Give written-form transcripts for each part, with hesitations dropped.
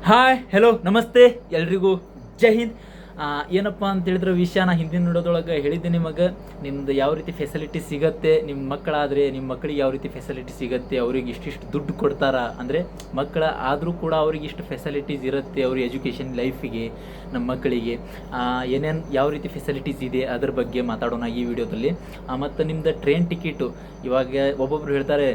Hi hello ನಮಸ್ತೆ ಎಲ್ರಿಗೂ ಜೈ ಹಿಂದ್. ಏನಪ್ಪ ಅಂತ ಹೇಳಿದ್ರೆ ವಿಷಯ ನಾ ಹಿಂದಿನ ನೋಡೋದೊಳಗೆ ಹೇಳಿದ್ದೆ ನಿಮಗೆ. ನಿಮ್ದು ಯಾವ ರೀತಿ ಫೆಸಿಲಿಟಿ ಸಿಗುತ್ತೆ, ನಿಮ್ಮ ಮಕ್ಕಳಾದರೆ ನಿಮ್ಮ ಮಕ್ಕಳಿಗೆ ಯಾವ ರೀತಿ ಫೆಸಿಲಿಟಿ ಸಿಗುತ್ತೆ, ಅವ್ರಿಗೆ ಇಷ್ಟಿಷ್ಟು ದುಡ್ಡು ಕೊಡ್ತಾರ, ಅಂದರೆ ಮಕ್ಕಳ ಆದರೂ ಕೂಡ ಅವ್ರಿಗೆ ಇಷ್ಟು ಫೆಸಿಲಿಟೀಸ್ ಇರುತ್ತೆ ಅವ್ರ ಎಜುಕೇಷನ್ ಲೈಫಿಗೆ, ನಮ್ಮ ಮಕ್ಕಳಿಗೆ ಏನೇನು ಯಾವ ರೀತಿ ಫೆಸಿಲಿಟೀಸ್ ಇದೆ ಅದ್ರ ಬಗ್ಗೆ ಮಾತಾಡೋಣ ಈ ವಿಡಿಯೋದಲ್ಲಿ. ಮತ್ತು ನಿಮ್ಮದು ಟ್ರೈನ್ ಟಿಕೆಟು ಇವಾಗ ಒಬ್ಬೊಬ್ರು ಹೇಳ್ತಾರೆ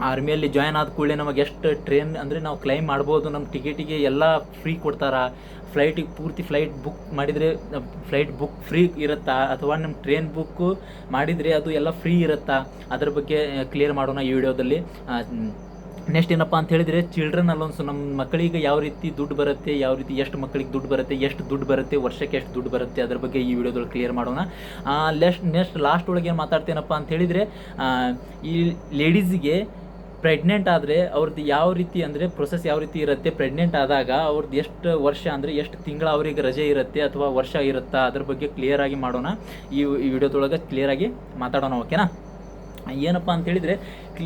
ಆರ್ಮಿಯಲ್ಲಿ ಜಾಯ್ನ್ ಆದ ಕೂಡಲೇ ನಮಗೆ ಎಷ್ಟು ಟ್ರೈನ್ ಅಂದರೆ ನಾವು ಕ್ಲೈಮ್ ಮಾಡ್ಬೋದು, ನಮ್ಮ ಟಿಕೆಟಿಗೆ ಎಲ್ಲ ಫ್ರೀ ಕೊಡ್ತಾರಾ, ಫ್ಲೈಟಿಗೆ ಪೂರ್ತಿ ಫ್ಲೈಟ್ ಬುಕ್ ಮಾಡಿದರೆ ಫ್ಲೈಟ್ ಬುಕ್ ಫ್ರೀ ಇರುತ್ತಾ, ಅಥವಾ ನಮ್ಮ ಟ್ರೈನ್ ಬುಕ್ಕು ಮಾಡಿದರೆ ಅದು ಎಲ್ಲ ಫ್ರೀ ಇರುತ್ತಾ, ಅದ್ರ ಬಗ್ಗೆ ಕ್ಲಿಯರ್ ಮಾಡೋಣ ಈ ವಿಡಿಯೋದಲ್ಲಿ. ನೆಕ್ಸ್ಟ್ ಏನಪ್ಪ ಅಂತ ಹೇಳಿದರೆ ಚಿಲ್ಡ್ರನ್ ಅಲೋನ್ಸು, ನಮ್ಮ ಮಕ್ಕಳಿಗೆ ಯಾವ ರೀತಿ ದುಡ್ಡು ಬರುತ್ತೆ, ಯಾವ ರೀತಿ ಎಷ್ಟು ಮಕ್ಕಳಿಗೆ ದುಡ್ಡು ಬರುತ್ತೆ, ಎಷ್ಟು ದುಡ್ಡು ಬರುತ್ತೆ, ವರ್ಷಕ್ಕೆ ಎಷ್ಟು ದುಡ್ಡು ಬರುತ್ತೆ, ಅದ್ರ ಬಗ್ಗೆ ಈ ವಿಡಿಯೋದಲ್ಲಿ ಕ್ಲಿಯರ್ ಮಾಡೋಣ. ನೆಕ್ಸ್ಟ್ ಲಾಸ್ಟ್ ಒಳಗೆ ಏನು ಮಾತಾಡ್ತೇನಪ್ಪ ಅಂತ ಹೇಳಿದರೆ, ಈ ಲೇಡೀಸಿಗೆ ಪ್ರೆಗ್ನೆಂಟ್ ಆದರೆ ಅವ್ರದ್ದು ಯಾವ ರೀತಿ ಅಂದರೆ ಪ್ರೊಸೆಸ್ ಯಾವ ರೀತಿ ಇರುತ್ತೆ, ಪ್ರೆಗ್ನೆಂಟ್ ಆದಾಗ ಅವ್ರದ್ದು ಎಷ್ಟು ವರ್ಷ ಅಂದರೆ ಎಷ್ಟು ತಿಂಗಳ ಅವರಿಗೆ ರಜೆ ಇರುತ್ತೆ ಅಥವಾ ವರ್ಷ ಇರುತ್ತಾ, ಅದ್ರ ಬಗ್ಗೆ ಕ್ಲಿಯರಾಗಿ ಮಾಡೋಣ ಈ ವಿಡಿಯೋದೊಳಗೆ, ಕ್ಲಿಯರಾಗಿ ಮಾತಾಡೋಣ. ಓಕೆನಾ? ಏನಪ್ಪ ಅಂತ ಹೇಳಿದರೆ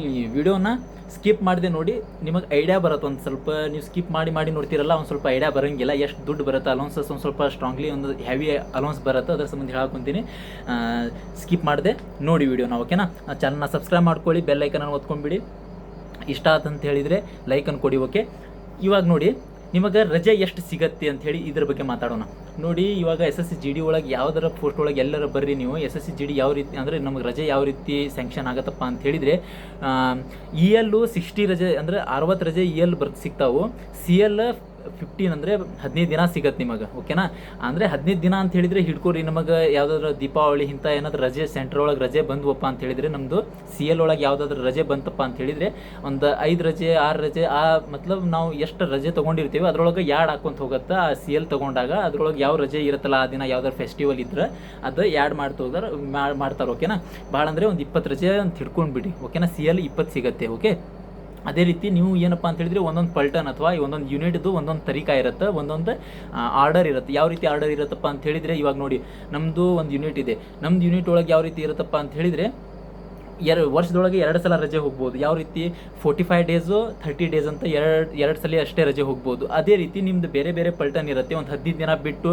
ಈ ವಿಡಿಯೋನ ಸ್ಕಿಪ್ ಮಾಡಿದೆ ನೋಡಿ, ನಿಮಗೆ ಐಡಿಯಾ ಬರುತ್ತೆ. ಒಂದು ಸ್ವಲ್ಪ ನೀವು ಸ್ಕಿಪ್ ಮಾಡಿ ನೋಡ್ತಿರಲ್ಲ, ಒಂದು ಸ್ವಲ್ಪ ಐಡಿಯಾ ಬರೋಂಗಿಲ್ಲ, ಎಷ್ಟು ದುಡ್ಡು ಬರುತ್ತೆ, ಅಲೌನ್ಸಸ್ ಒಂದು ಸ್ವಲ್ಪ ಸ್ಟ್ರಾಂಗ್ಲಿ ಒಂದು ಹೆವಿ ಅಲೌನ್ಸ್ ಬರುತ್ತೆ, ಅದರ ಸಂಬಂಧ ಹೇಳಕೊಂತೀನಿ. ಸ್ಕಿಪ್ ಮಾಡಿದೆ ನೋಡಿ ವಿಡಿಯೋನ. ಓಕೆನಾ? ಚಾನಲ್ನ ಸಬ್ಸ್ಕ್ರೈಬ್ ಮಾಡ್ಕೊಳ್ಳಿ, ಬೆಲ್ ಐಕನನ್ನು ಒತ್ಕೊಂಡ್ಬಿಡಿ. ಇಷ್ಟ ಆತಂತ ಹೇಳಿದರೆ ಲೈಕನ್ನು ಕೊಡಿ. ಓಕೆ, ಇವಾಗ ನೋಡಿ ನಿಮಗೆ ರಜೆ ಎಷ್ಟು ಸಿಗತ್ತೆ ಅಂಥೇಳಿ ಇದ್ರ ಬಗ್ಗೆ ಮಾತಾಡೋಣ. ನೋಡಿ, ಇವಾಗ SSC GD ಒಳಗೆ ಯಾವುದರ ಪೋಸ್ಟ್ ಒಳಗೆ ಎಲ್ಲರ ಬರ್ರಿ ನೀವು, SSC GD ಯಾವ ರೀತಿ ಅಂದರೆ ನಮಗೆ ರಜೆ ಯಾವ ರೀತಿ ಸ್ಯಾಂಕ್ಷನ್ ಆಗುತ್ತಪ್ಪ ಅಂತ ಹೇಳಿದರೆ, EL 60 ರಜೆ ಅಂದರೆ 60 ರಜೆ EL ಸಿಗ್ತಾವೆ, CL 15 ಅಂದರೆ 15 ದಿನ ಸಿಗತ್ತೆ ನಿಮಗೆ. ಓಕೆನಾ? ಅಂದರೆ 15 ದಿನ ಅಂತ ಹೇಳಿದರೆ ಹಿಡ್ಕೊರಿ, ನಮಗೆ ಯಾವುದಾದ್ರೂ ದೀಪಾವಳಿ ಇಂಥ ಏನಾದರೂ ರಜೆ ಸೆಂಟ್ರ್ ಒಳಗೆ ರಜೆ ಬಂದ್ವಪ್ಪ ಅಂತ ಹೇಳಿದರೆ, ನಮ್ಮದು CL ಒಳಗೆ ಯಾವುದಾದ್ರೂ ರಜೆ ಬಂತಪ್ಪ ಅಂತ ಹೇಳಿದರೆ ಒಂದು 5 ರಜೆ 6 ರಜೆ ಮತ್ಲಬ್ ನಾವು ಎಷ್ಟು ರಜೆ ತೊಗೊಂಡಿರ್ತೀವಿ ಅದರೊಳಗೆ ಯಾಡ್ ಹಾಕ್ಕೊಂತ ಹೋಗುತ್ತೆ. ಆ CL ತೊಗೊಂಡಾಗ ಅದರೊಳಗೆ ಯಾವ ರಜೆ ಇರುತ್ತಲ್ಲ ಆ ದಿನ ಯಾವ್ದಾದ್ರು ಫೆಸ್ಟಿವಲ್ ಇದ್ರೆ ಅದು ಯಾಡ್ ಮಾಡ್ತಾರೆ. ಓಕೆನಾ? ಭಾಳ ಅಂದರೆ ಒಂದು 20 ರಜೆ ಅಂತ ಹಿಡ್ಕೊಂಡ್ಬಿಡಿ. ಓಕೆನಾ? CL 20 ಸಿಗುತ್ತೆ. ಓಕೆ, ಅದೇ ರೀತಿ ನೀವು ಏನಪ್ಪ ಅಂತ ಹೇಳಿದರೆ ಒಂದೊಂದು ಪಲ್ಟನ್ ಅಥವಾ ಒಂದೊಂದು ಯೂನಿಟ್ದು ಒಂದೊಂದು ತರೀಕಾ ಇರುತ್ತೆ, ಒಂದೊಂದು ಆರ್ಡರ್ ಇರುತ್ತೆ. ಯಾವ ರೀತಿ ಆರ್ಡರ್ ಇರುತ್ತಪ್ಪ ಅಂತ ಹೇಳಿದರೆ, ಇವಾಗ ನೋಡಿ ನಮ್ಮದು ಒಂದು ಯೂನಿಟ್ ಇದೆ, ನಮ್ಮದು ಯೂನಿಟ್ ಒಳಗೆ ಯಾವ ರೀತಿ ಇರುತ್ತಪ್ಪ ಅಂತ ಹೇಳಿದರೆ ವರ್ಷದೊಳಗೆ 2 ಸಲ ರಜೆ ಹೋಗ್ಬೋದು. ಯಾವ ರೀತಿ 45 ಡೇಸು 30 ಡೇಸ್ ಅಂತ ಎರಡು ಸಲ ಅಷ್ಟೇ ರಜೆ ಹೋಗ್ಬೋದು. ಅದೇ ರೀತಿ ನಿಮ್ಮದು ಬೇರೆ ಬೇರೆ ಪಲ್ಟನ್ ಇರುತ್ತೆ, ಒಂದು 15 ದಿನ ಬಿಟ್ಟು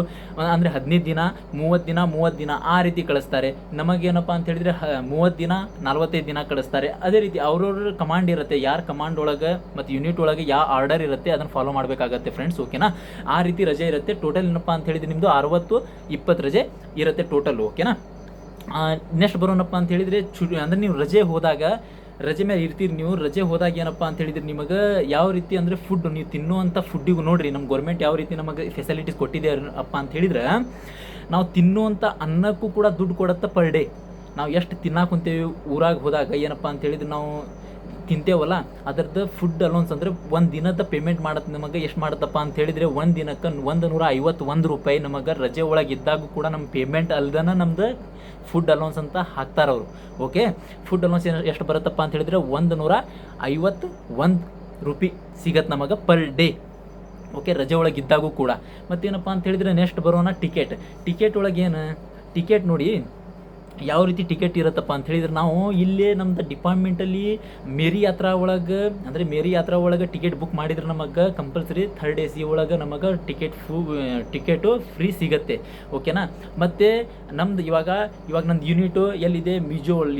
ಅಂದರೆ 15 ದಿನ 30 ದಿನ ಆ ರೀತಿ ಕಳಿಸ್ತಾರೆ. ನಮಗೇನಪ್ಪ ಅಂತ ಹೇಳಿದರೆ 30 ದಿನ 45 ದಿನ ಕಳಿಸ್ತಾರೆ. ಅದೇ ರೀತಿ ಅವ್ರವ್ರ ಕಮಾಂಡ್ ಇರುತ್ತೆ, ಯಾರು ಕಮಾಂಡ್ ಒಳಗೆ ಮತ್ತು ಯೂನಿಟ್ ಒಳಗೆ ಯಾವ ಆರ್ಡರ್ ಇರುತ್ತೆ ಅದನ್ನು ಫಾಲೋ ಮಾಡಬೇಕಾಗತ್ತೆ ಫ್ರೆಂಡ್ಸ್. ಓಕೆನಾ? ಆ ರೀತಿ ರಜೆ ಇರುತ್ತೆ. ಟೋಟಲ್ ಏನಪ್ಪ ಅಂತ ಹೇಳಿದರೆ ನಿಮ್ಮದು 60-20 ರಜೆ ಇರುತ್ತೆ ಟೋಟಲ್. ಓಕೆನಾ? ನೆಕ್ಸ್ಟ್ ಬರೋಣಪ್ಪ ಅಂತ ಹೇಳಿದರೆ ಅಂದರೆ ನೀವು ರಜೆ ಹೋದಾಗ ರಜೆ ಮೇಲೆ ಇರ್ತೀರಿ. ನೀವು ರಜೆ ಹೋದಾಗ ಏನಪ್ಪ ಅಂತ ಹೇಳಿದ್ರೆ ನಿಮಗೆ ಯಾವ ರೀತಿ ಅಂದರೆ ಫುಡ್ ನೀವು ತಿನ್ನುವಂಥ ಫುಡ್ಡಿಗೂ ನೋಡಿರಿ ನಮ್ಮ ಗೌರ್ಮೆಂಟ್ ಯಾವ ರೀತಿ ನಮಗೆ ಫೆಸಿಲಿಟೀಸ್ ಕೊಟ್ಟಿದೆ ಅಪ್ಪ ಅಂತ ಹೇಳಿದ್ರೆ, ನಾವು ತಿನ್ನುವಂಥ ಅನ್ನಕ್ಕೂ ಕೂಡ ದುಡ್ಡು ಕೊಡುತ್ತೆ ಪರ್ ಡೇ. ನಾವು ಎಷ್ಟು ತಿನ್ನಕ್ಕೆ ಕುಂತೇವೆ ಊರಾಗ ಹೋದಾಗ ಏನಪ್ಪ ಅಂತ ಹೇಳಿದ್ರೆ ನಾವು ತಿಂತೇವಲ್ಲ ಅದರದ್ದು ಫುಡ್ ಅಲೌನ್ಸ್ ಅಂದರೆ ಒಂದು ದಿನದ ಪೇಮೆಂಟ್ ಮಾಡುತ್ತೆ ನಮಗೆ. ಎಷ್ಟು ಮಾಡುತ್ತಪ್ಪ ಅಂತ ಹೇಳಿದರೆ ಒಂದು ದಿನಕ್ಕೆ 151 ರೂಪಾಯಿ ನಮಗೆ ರಜೆ ಒಳಗೆ ಇದ್ದಾಗೂ ಕೂಡ ನಮ್ಮ ಪೇಮೆಂಟ್ ಅಲ್ದನ ನಮ್ದು ಫುಡ್ ಅಲೌನ್ಸ್ ಅಂತ ಹಾಕ್ತಾರೆ ಅವರು. ಓಕೆ, ಫುಡ್ ಅಲೌನ್ಸ್ ಎಷ್ಟು ಬರುತ್ತಪ್ಪ ಅಂತ ಹೇಳಿದರೆ 151 ರೂಪಾಯಿ ಸಿಗತ್ತೆ ನಮಗೆ ಪರ್ ಡೇ. ಓಕೆ, ರಜೆ ಒಳಗೆ ಇದ್ದಾಗೂ ಕೂಡ. ಮತ್ತೇನಪ್ಪ ಅಂತ ಹೇಳಿದರೆ ನೆಕ್ಸ್ಟ್ ಬರೋಣ ಟಿಕೆಟ್ ಒಳಗೆ ಏನು ಟಿಕೆಟ್ ನೋಡಿ ಯಾವ ರೀತಿ ಟಿಕೆಟ್ ಇರುತ್ತಪ್ಪ ಅಂತ ಹೇಳಿದ್ರೆ, ನಾವು ಇಲ್ಲೇ ನಮ್ಮದು ಡಿಪಾರ್ಟ್ಮೆಂಟಲ್ಲಿ ಮೇರಿ ಯಾತ್ರಾ ಒಳಗೆ ಟಿಕೆಟ್ ಬುಕ್ ಮಾಡಿದ್ರೆ ನಮಗೆ ಕಂಪಲ್ಸರಿ 3rd AC ಒಳಗೆ ನಮಗೆ ಟಿಕೆಟು ಫ್ರೀ ಸಿಗುತ್ತೆ. ಓಕೆನಾ? ಮತ್ತು ನಮ್ದು ಇವಾಗ ನಂದು ಯೂನಿಟು ಎಲ್ಲಿದೆ,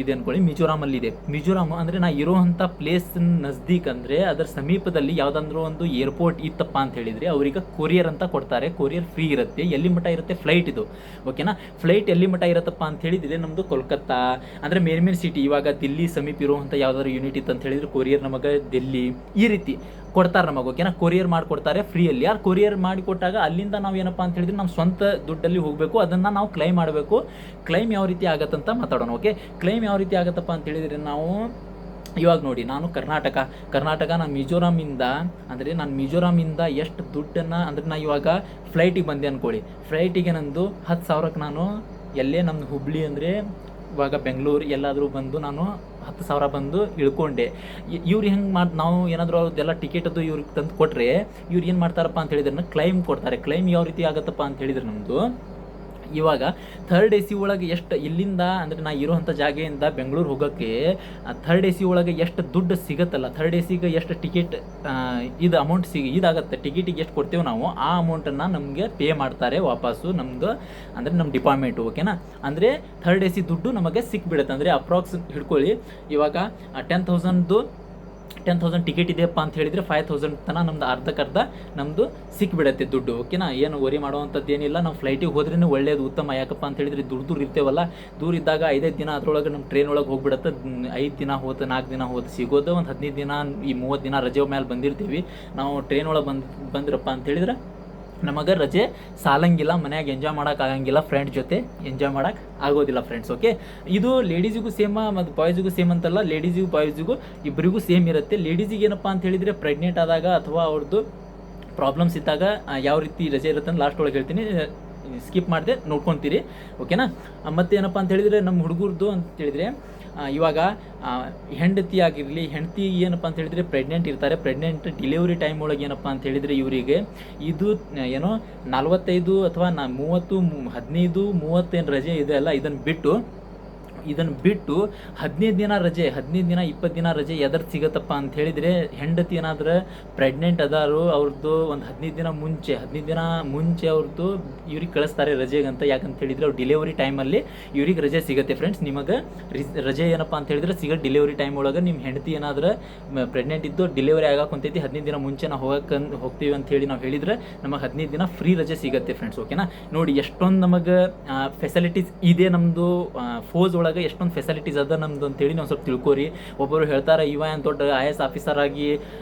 ಇದೆ ಅಂದ್ಕೊಳ್ಳಿ, ಮಿಜೋರಾಮಲ್ಲಿದೆ. ಮಿಜೋರಾಮ್ ಅಂದರೆ ನಾ ಇರೋವಂಥ ಪ್ಲೇಸ್ ನಜ್ದೀಕ್ ಅಂದರೆ ಅದರ ಸಮೀಪದಲ್ಲಿ ಯಾವುದಾದ್ರೂ ಒಂದು ಏರ್ಪೋರ್ಟ್ ಇತ್ತಪ್ಪ ಅಂತ ಹೇಳಿದರೆ ಅವರಿಗೆ ಕೊರಿಯರ್ ಅಂತ ಕೊಡ್ತಾರೆ. ಕೊರಿಯರ್ ಫ್ರೀ ಇರುತ್ತೆ. ಎಲ್ಲಿ ಮಟ್ಟ ಇರುತ್ತೆ ಫ್ಲೈಟ್ ಇದು. ಓಕೆನಾ? ಫ್ಲೈಟ್ ಎಲ್ಲಿ ಮಟ್ಟ ಇರುತ್ತಪ್ಪ ಅಂತ ಹೇಳಿದರೆ ನಮ್ಮದು ಕೋಲ್ಕತ್ತಾ ಅಂದರೆ ಮೇನ್ ಸಿಟಿ. ಇವಾಗ ದಿಲ್ಲಿ ಸಮೀಪ ಇರುವಂಥ ಯಾವುದಾದ್ರು ಯೂನಿಟ್ ಇತ್ತು ಅಂತ ಹೇಳಿದರೆ ಕೊರಿಯರ್ ನಮಗೆ ದಿಲ್ಲಿ ಈ ರೀತಿ ಕೊಡ್ತಾರೆ ನಮಗೆ. ಓಕೆನಾ? ಕೊರಿಯರ್ ಮಾಡಿಕೊಡ್ತಾರೆ ಫ್ರೀಯಲ್ಲಿ. ಯಾರು ಕೊರಿಯರ್ ಮಾಡಿಕೊಟ್ಟಾಗ ಅಲ್ಲಿಂದ ನಾವು ಏನಪ್ಪ ಅಂತ ಹೇಳಿದ್ರೆ ನಮ್ಮ ಸ್ವಂತ ದುಡ್ಡಲ್ಲಿ ಹೋಗಬೇಕು, ಅದನ್ನು ನಾವು ಕ್ಲೈಮ್ ಮಾಡಬೇಕು. ಕ್ಲೈಮ್ ಯಾವ ರೀತಿ ಆಗತ್ತಂತ ಮಾತಾಡೋಣ. ಓಕೆ, ಕ್ಲೈಮ್ ಯಾವ ರೀತಿ ಆಗತ್ತಪ್ಪ ಅಂತ ಹೇಳಿದರೆ, ನಾವು ಇವಾಗ ನೋಡಿ ನಾನು ಕರ್ನಾಟಕ ನಾನು ಮಿಜೋರಾಮಿಂದ ಎಷ್ಟು ದುಡ್ಡನ್ನು ಅಂದರೆ ನಾನು ಇವಾಗ ಫ್ಲೈಟಿಗೆ ಬಂದೆ ಅಂದ್ಕೊಳ್ಳಿ, ಫ್ಲೈಟಿಗೆ ನಂದು 10,000ಕ್ಕೆ ನಾನು ಎಲ್ಲೇ ನಮ್ಮದು ಹುಬ್ಳಿ ಅಂದರೆ ಇವಾಗ ಬೆಂಗಳೂರು ಎಲ್ಲಾದರೂ ಬಂದು ನಾನು 10,000 ಬಂದು ಇಳ್ಕೊಂಡೆ. ಇವ್ರು ಹೆಂಗೆ ನಾವು ಏನಾದರೂ ಅವ್ರದ್ದೆಲ್ಲ ಟಿಕೆಟದ್ದು ಇವ್ರಿಗೆ ತಂದು ಕೊಟ್ಟರೆ ಇವ್ರು ಏನು ಮಾಡ್ತಾರಪ್ಪ ಅಂತ ಹೇಳಿದ್ರೆ ಕ್ಲೈಮ್ ಕೊಡ್ತಾರೆ. ಕ್ಲೈಮ್ ಯಾವ ರೀತಿ ಆಗುತ್ತಪ್ಪ ಅಂತ ಹೇಳಿದ್ರೆ ನಮ್ಮದು ಇವಾಗ ಥರ್ಡ್ ಎ ಸಿ ಒಳಗೆ ಎಷ್ಟು ಇಲ್ಲಿಂದ ಅಂದರೆ ನಾ ಇರೋವಂಥ ಜಾಗೆಯಿಂದ ಬೆಂಗಳೂರು ಹೋಗೋಕ್ಕೆ ಥರ್ಡ್ ಎ ಸಿ ಒಳಗೆ ಎಷ್ಟು ದುಡ್ಡು ಸಿಗುತ್ತಲ್ಲ, ಥರ್ಡ್ ಎ ಸಿಗೆ ಎಷ್ಟು ಟಿಕೆಟ್ ಇದು ಅಮೌಂಟ್ ಇದಾಗುತ್ತೆ, ಟಿಕೆಟಿಗೆ ಎಷ್ಟು ಕೊಡ್ತೇವೆ ನಾವು ಆ ಅಮೌಂಟನ್ನು ನಮಗೆ ಪೇ ಮಾಡ್ತಾರೆ ವಾಪಸ್ಸು ನಮ್ಮದು ಅಂದರೆ ನಮ್ಮ ಡಿಪಾರ್ಟ್ಮೆಂಟು. ಓಕೆನಾ, ಅಂದರೆ ಥರ್ಡ್ ಎ ಸಿ ದುಡ್ಡು ನಮಗೆ ಸಿಕ್ಬಿಡುತ್ತೆ. ಅಂದರೆ ಅಪ್ರಾಕ್ಸ್ ಹಿಡ್ಕೊಳ್ಳಿ, ಇವಾಗ 10,000 ಟಿಕೆಟ್ ಇದೆಯಪ್ಪ ಅಂತ ಹೇಳಿದರೆ 5,000 ತನಕ ನಮ್ದು ಅರ್ಧಕ್ಕರ್ಧ ನಮ್ಮದು ಸಿಕ್ಬಿಡತ್ತೆ ದುಡ್ಡು. ಓಕೆನಾ, ಏನು ವರಿ ಮಾಡುವಂಥದ್ದು ಏನಿಲ್ಲ. ನಾವು ಫ್ಲೈಟಿಗೆ ಹೋದ್ರೂ ಒಳ್ಳೆಯದು, ಉತ್ತಮ. ಯಾಕಪ್ಪ ಅಂತ ಹೇಳಿದರೆ ದೂರ ಇರ್ತೇವಲ್ಲ, ದೂರ ಇದ್ದಾಗ 5 ದಿನ ಅದರೊಳಗೆ ನಮ್ಮ ಟ್ರೈನ್ ಒಳಗೆ ಹೋಗ್ಬಿಡತ್ತೆ. 5 ದಿನ ಹೋತು, 4 ದಿನ ಹೋತು ಸಿಗೋದು ಒಂದು 15 ದಿನ, ಈ 30 ದಿನ ರಜೆ ಮೇಲೆ ಬಂದಿರ್ತೀವಿ ನಾವು. ಟ್ರೈನ್ ಒಳಗೆ ಬಂದ್ರಪ್ಪ ಅಂತ ಹೇಳಿದ್ರೆ ನಮಗೆ ರಜೆ ಸಾಲಂಗಿಲ್ಲ, ಮನ್ಯಾಗ ಎಂಜಾಯ್ ಮಾಡೋಕೆ ಆಗಂಗಿಲ್ಲ, ಫ್ರೆಂಡ್ ಜೊತೆ ಎಂಜಾಯ್ ಮಾಡೋಕೆ ಆಗೋದಿಲ್ಲ ಫ್ರೆಂಡ್ಸ್. ಓಕೆ, ಇದು ಲೇಡೀಸಿಗೂ ಸೇಮ್ ಮತ್ತು ಬಾಯ್ಸಿಗೂ ಸೇಮ್ ಅಂತಲ್ಲ, ಲೇಡೀಸಿಗೂ ಬಾಯ್ಸಿಗೂ ಇಬ್ಬರಿಗೂ ಸೇಮ್ ಇರುತ್ತೆ. ಲೇಡೀಸಿಗೆ ಏನಪ್ಪ ಅಂತ ಹೇಳಿದರೆ ಪ್ರೆಗ್ನೆಂಟ್ ಆದಾಗ ಅಥವಾ ಅವ್ರದ್ದು ಪ್ರಾಬ್ಲಮ್ಸ್ ಇದ್ದಾಗ ಯಾವ ರೀತಿ ರಜೆ ಇರುತ್ತೆ ಅಂತ ಲಾಸ್ಟ್ ಒಳಗೆ ಹೇಳ್ತೀನಿ, ಸ್ಕಿಪ್ ಮಾಡಿದೆ ನೋಡ್ಕೊತೀರಿ. ಓಕೆನಾ, ಮತ್ತೇನಪ್ಪ ಅಂತ ಹೇಳಿದರೆ ನಮ್ಮ ಹುಡುಗರದು ಅಂತ ಹೇಳಿದರೆ ಇವಾಗ ಹೆಂಡತಿ ಆಗಿರಲಿ, ಹೆಂಡತಿ ಏನಪ್ಪ ಅಂತ ಹೇಳಿದರೆ ಪ್ರೆಗ್ನೆಂಟ್ ಇರ್ತಾರೆ. ಪ್ರೆಗ್ನೆಂಟ್ ಡಿಲಿವರಿ ಟೈಮ್ ಒಳಗೆ ಏನಪ್ಪ ಅಂತ ಹೇಳಿದರೆ ಇವರಿಗೆ ಇದು ಏನೋ 45 ಅಥವಾ 30, 15, 30 ಏನು ರಜೆ ಇದೆ ಅಲ್ಲ, ಇದನ್ನು ಬಿಟ್ಟು 15 ದಿನ ರಜೆ, 15 ದಿನ 20 ದಿನ ರಜೆ ಎದರ್ ಸಿಗತ್ತಪ್ಪ ಅಂತ ಹೇಳಿದರೆ, ಹೆಂಡತಿ ಏನಾದ್ರೆ ಪ್ರೆಗ್ನೆಂಟ್ ಅದಾರು ಅವ್ರದ್ದು ಒಂದು 15 ದಿನ ಮುಂಚೆ ಅವ್ರದ್ದು ಇವ್ರಿಗೆ ಕಳಿಸ್ತಾರೆ ರಜೆಗೆ ಅಂತ. ಯಾಕಂತ ಹೇಳಿದರೆ ಅವ್ರು ಡಿಲಿವರಿ ಟೈಮಲ್ಲಿ ಇವ್ರಿಗೆ ರಜೆ ಸಿಗುತ್ತೆ ಫ್ರೆಂಡ್ಸ್. ನಿಮಗೆ ರಜೆ ಏನಪ್ಪ ಅಂತ ಹೇಳಿದರೆ ಸಿಗೋ ಡಿಲಿವರಿ ಟೈಮ್ ಒಳಗೆ ನಿಮ್ಮ ಹೆಂಡತಿ ಏನಾದ್ರೆ ಪ್ರೆಗ್ನೆಂಟ್ ಇದ್ದು ಡಿಲಿವರಿ ಆಗಕ್ಕೆ ಕುಂತೈತಿ, 15 ದಿನ ಮುಂಚೆ ನಾವು ಹೋಗ್ತೀವಿ ಅಂತ ಹೇಳಿ ನಾವು ಹೇಳಿದರೆ ನಮಗೆ 15 ದಿನ ಫ್ರೀ ರಜೆ ಸಿಗುತ್ತೆ ಫ್ರೆಂಡ್ಸ್. ಓಕೆನಾ, ನೋಡಿ ಎಷ್ಟೊಂದು ನಮಗೆ ಫೆಸಿಲಿಟೀಸ್ ಇದೆ ನಮ್ಮದು ಫೋಸ್ ಒಳಗೆ, ಎಷ್ಟೊಂದು ಫೆಸಿಲಿಟೀಸ್ ಅದ ನಮ್ದು ಅಂತೇಳಿ ನಾವು ಸ್ವಲ್ಪ ತಿಳ್ಕೊರಿ. ಒಬ್ಬರು ಹೇಳ್ತಾರೆ ಇವ ಏನು ದೊಡ್ಡ IAS ಆಫೀಸರ್ ಆಗಿ